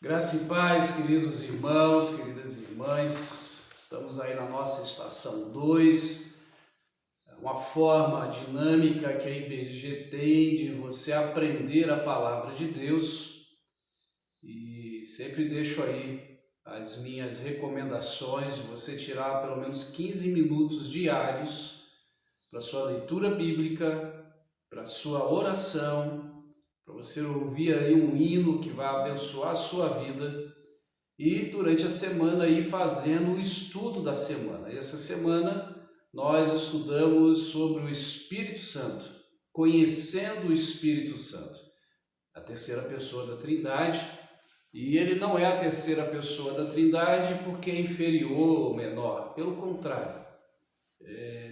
Graça e paz, queridos irmãos, queridas irmãs. Estamos aí na nossa estação 2, uma forma dinâmica que a IBG tem de você aprender a palavra de Deus. E sempre deixo aí as minhas recomendações de você tirar pelo menos 15 minutos diários para sua leitura bíblica, para sua oração, para você ouvir aí um hino que vai abençoar a sua vida e durante a semana ir fazendo o estudo da semana. E essa semana nós estudamos sobre o Espírito Santo, conhecendo o Espírito Santo, a terceira pessoa da Trindade. E ele não é a terceira pessoa da Trindade porque é inferior ou menor, pelo contrário.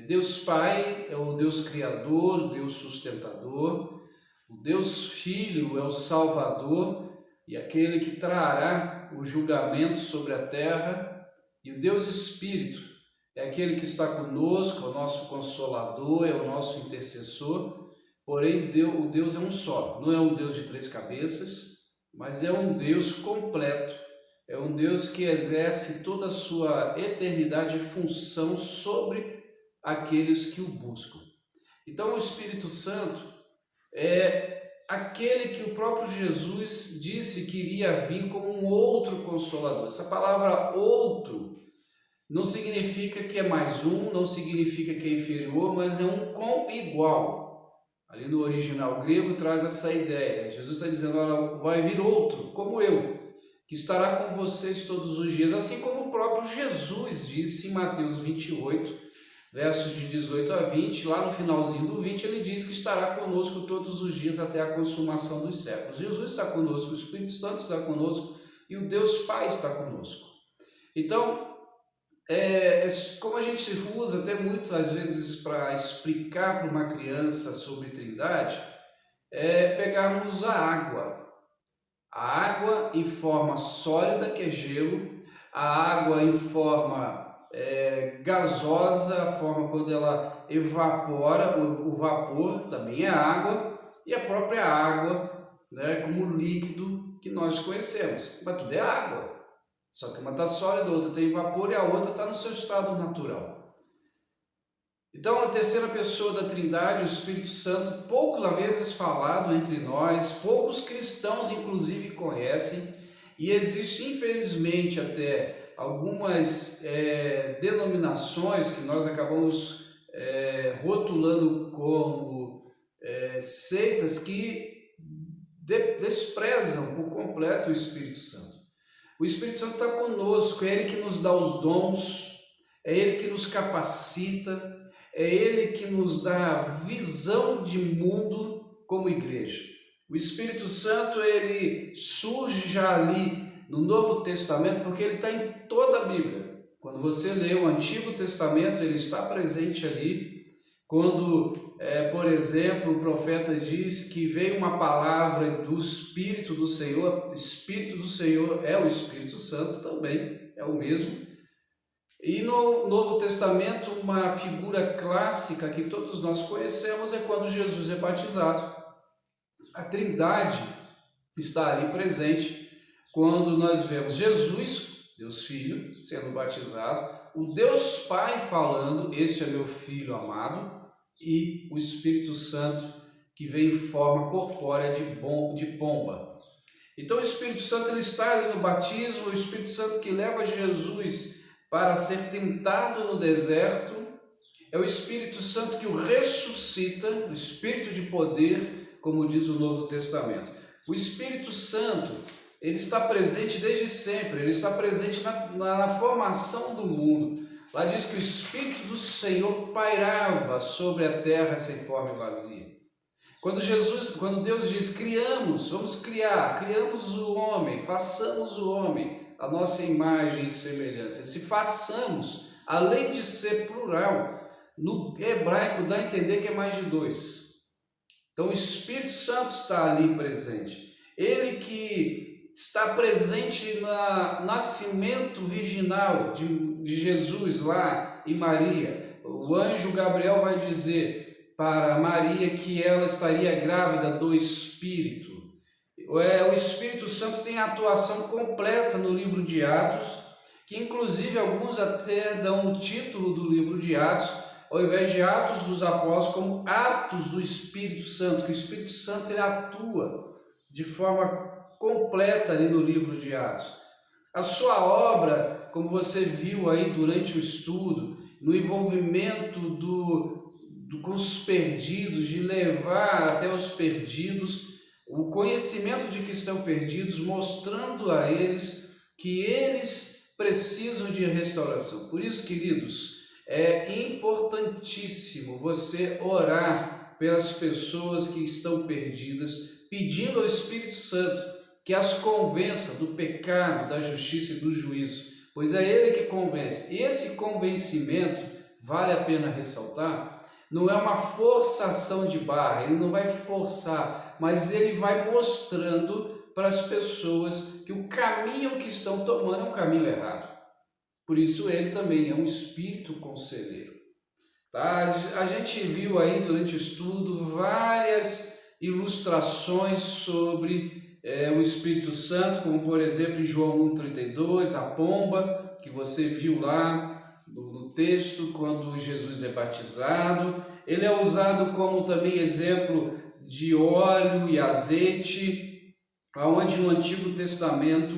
Deus Pai é o Deus Criador, Deus Sustentador. O Deus Filho é o Salvador e aquele que trará o julgamento sobre a terra. E o Deus Espírito é aquele que está conosco, é o nosso Consolador, é o nosso intercessor. Porém, o Deus é um só, não é um Deus de três cabeças, mas é um Deus completo. É um Deus que exerce toda a sua eternidade e função sobre aqueles que o buscam. Então, o Espírito Santo é aquele que o próprio Jesus disse que iria vir como um outro Consolador. Essa palavra outro não significa que é mais um, não significa que é inferior, mas é um com igual. Ali no original grego traz essa ideia. Jesus está dizendo, olha, vai vir outro, como eu, que estará com vocês todos os dias, assim como o próprio Jesus disse em Mateus 28, versos de 18 a 20, lá no finalzinho do 20, ele diz que estará conosco todos os dias até a consumação dos séculos. Jesus está conosco, o Espírito Santo está conosco e o Deus Pai está conosco. Então, como a gente usa até muitas vezes para explicar para uma criança sobre Trindade, é pegarmos a água em forma sólida, que é gelo, a água em forma gasosa, a forma quando ela evapora, o vapor também é água, e a própria água, né, como líquido que nós conhecemos, mas tudo é água, só que uma está sólida, a outra tem vapor e a outra está no seu estado natural. Então, a terceira pessoa da Trindade, o Espírito Santo, poucas vezes falado entre nós, poucos cristãos inclusive conhecem, e existe infelizmente até algumas denominações que nós acabamos rotulando como seitas que desprezam por completo o Espírito Santo. O Espírito Santo está conosco, é Ele que nos dá os dons, é Ele que nos capacita, é Ele que nos dá visão de mundo como igreja. O Espírito Santo, ele surge já ali no Novo Testamento, porque ele está em toda a Bíblia. Quando você lê o Antigo Testamento, ele está presente ali. Quando, por exemplo, o profeta diz que veio uma palavra do Espírito do Senhor, o Espírito do Senhor é o Espírito Santo também, é o mesmo. E no Novo Testamento, uma figura clássica que todos nós conhecemos é quando Jesus é batizado. A Trindade está ali presente quando nós vemos Jesus, Deus Filho, sendo batizado, o Deus Pai falando, este é meu Filho amado, e o Espírito Santo que vem em forma corpórea de pomba. Então o Espírito Santo ele está ali no batismo, o Espírito Santo que leva Jesus para ser tentado no deserto, é o Espírito Santo que o ressuscita, o Espírito de poder, como diz o Novo Testamento. O Espírito Santo, ele está presente desde sempre, ele está presente na formação do mundo. Lá diz que o Espírito do Senhor pairava sobre a terra sem forma e vazia. Quando Deus diz, vamos criamos o homem, façamos o homem, a nossa imagem e semelhança. Esse façamos, além de ser plural, no hebraico dá a entender que é mais de dois. Então o Espírito Santo está ali presente. Ele que está presente no nascimento virginal de Jesus lá em Maria. O anjo Gabriel vai dizer para Maria que ela estaria grávida do Espírito. o Espírito Santo tem a atuação completa no livro de Atos, que inclusive alguns até dão o título do livro de Atos, ao invés de Atos dos Apóstolos, como Atos do Espírito Santo, que o Espírito Santo ele atua de forma completa ali no livro de Atos. A sua obra, como você viu aí durante o estudo, no envolvimento com os perdidos, de levar até os perdidos o conhecimento de que estão perdidos, mostrando a eles que eles precisam de restauração. Por isso, queridos, é importantíssimo você orar pelas pessoas que estão perdidas, pedindo ao Espírito Santo que as convença do pecado, da justiça e do juízo, pois é Ele que convence. E esse convencimento, vale a pena ressaltar, não é uma forçação de barra, ele não vai forçar, mas ele vai mostrando para as pessoas que o caminho que estão tomando é um caminho errado. Por isso ele também é um espírito conselheiro. Tá? A gente viu aí durante o estudo várias ilustrações sobre o Espírito Santo, como por exemplo em João 1,32, a pomba, que você viu lá no texto, quando Jesus é batizado. Ele é usado como também exemplo de óleo e azeite, onde no Antigo Testamento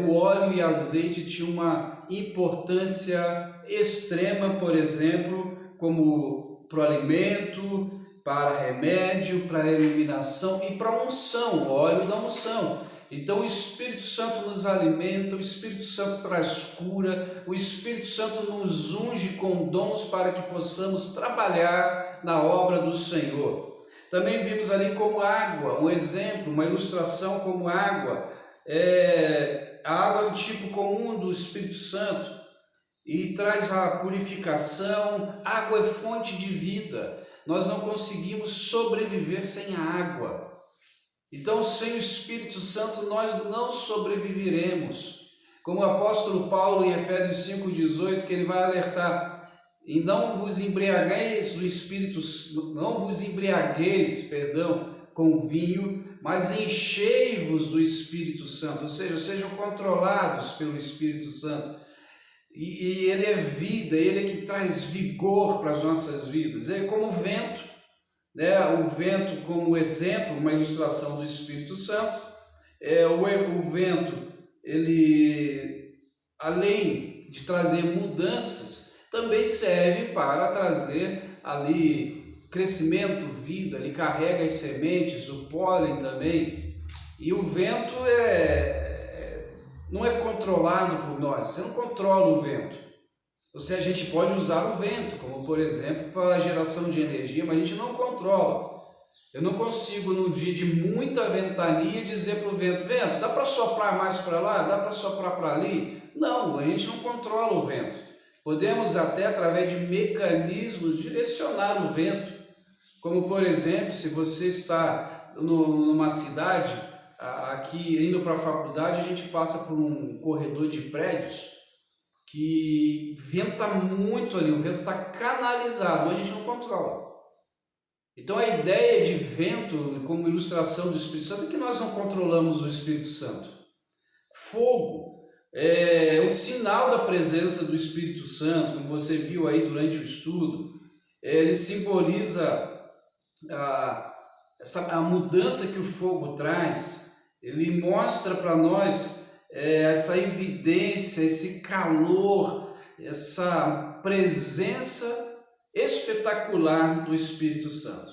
o óleo e azeite tinham uma importância extrema, por exemplo, como para o alimento, para remédio, para eliminação e para unção, o óleo da unção. Então o Espírito Santo nos alimenta, o Espírito Santo traz cura, o Espírito Santo nos unge com dons para que possamos trabalhar na obra do Senhor. Também vimos ali como água, um exemplo, uma ilustração como água. A água é um tipo comum do Espírito Santo e traz a purificação. Água é fonte de vida. Nós não conseguimos sobreviver sem a água. Então, sem o Espírito Santo, nós não sobreviveremos. Como o apóstolo Paulo, em Efésios 5,18, que ele vai alertar: e não vos embriagueis com vinho, mas enchei-vos do Espírito Santo, ou seja, sejam controlados pelo Espírito Santo. E ele é vida, ele é que traz vigor para as nossas vidas. É como o vento, né? O vento como exemplo, uma ilustração do Espírito Santo. O vento, ele, além de trazer mudanças, também serve para trazer ali crescimento, vida. Ele carrega as sementes, o pólen também. E o vento não é controlado por nós, você não controla o vento. Ou seja, a gente pode usar o vento, como por exemplo, para a geração de energia, mas a gente não controla. Eu não consigo, num dia de muita ventania, dizer para o vento: vento, dá para soprar mais para lá? Dá para soprar para ali? Não, a gente não controla o vento. Podemos até, através de mecanismos, direcionar o vento. Como por exemplo, se você está numa cidade, aqui indo para a faculdade, a gente passa por um corredor de prédios que venta muito ali, o vento está canalizado, mas a gente não controla. Então a ideia de vento como ilustração do Espírito Santo é que nós não controlamos o Espírito Santo. Fogo é o sinal da presença do Espírito Santo, como você viu aí durante o estudo. Ele simboliza a mudança que o fogo traz. Ele mostra para nós essa evidência, esse calor, essa presença espetacular do Espírito Santo.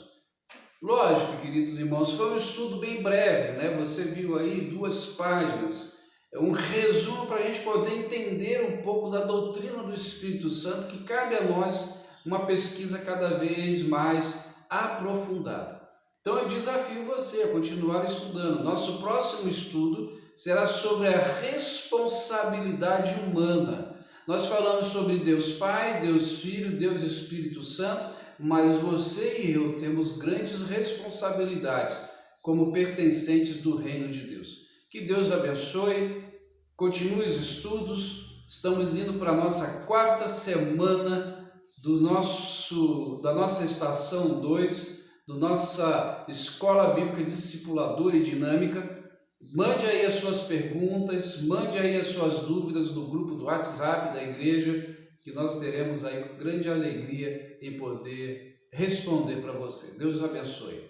Lógico, queridos irmãos, foi um estudo bem breve, né? Você viu aí 2 páginas, um resumo para a gente poder entender um pouco da doutrina do Espírito Santo, que cabe a nós uma pesquisa cada vez mais aprofundada. Então eu desafio você a continuar estudando. Nosso próximo estudo será sobre a responsabilidade humana. Nós falamos sobre Deus Pai, Deus Filho, Deus Espírito Santo, mas você e eu temos grandes responsabilidades como pertencentes do reino de Deus. Que Deus abençoe, continue os estudos. Estamos indo para a nossa 4ª semana da nossa estação 2, da nossa Escola Bíblica Discipuladora e Dinâmica. Mande aí as suas perguntas, mande aí as suas dúvidas no grupo do WhatsApp da igreja, que nós teremos aí com grande alegria em poder responder para você. Deus os abençoe.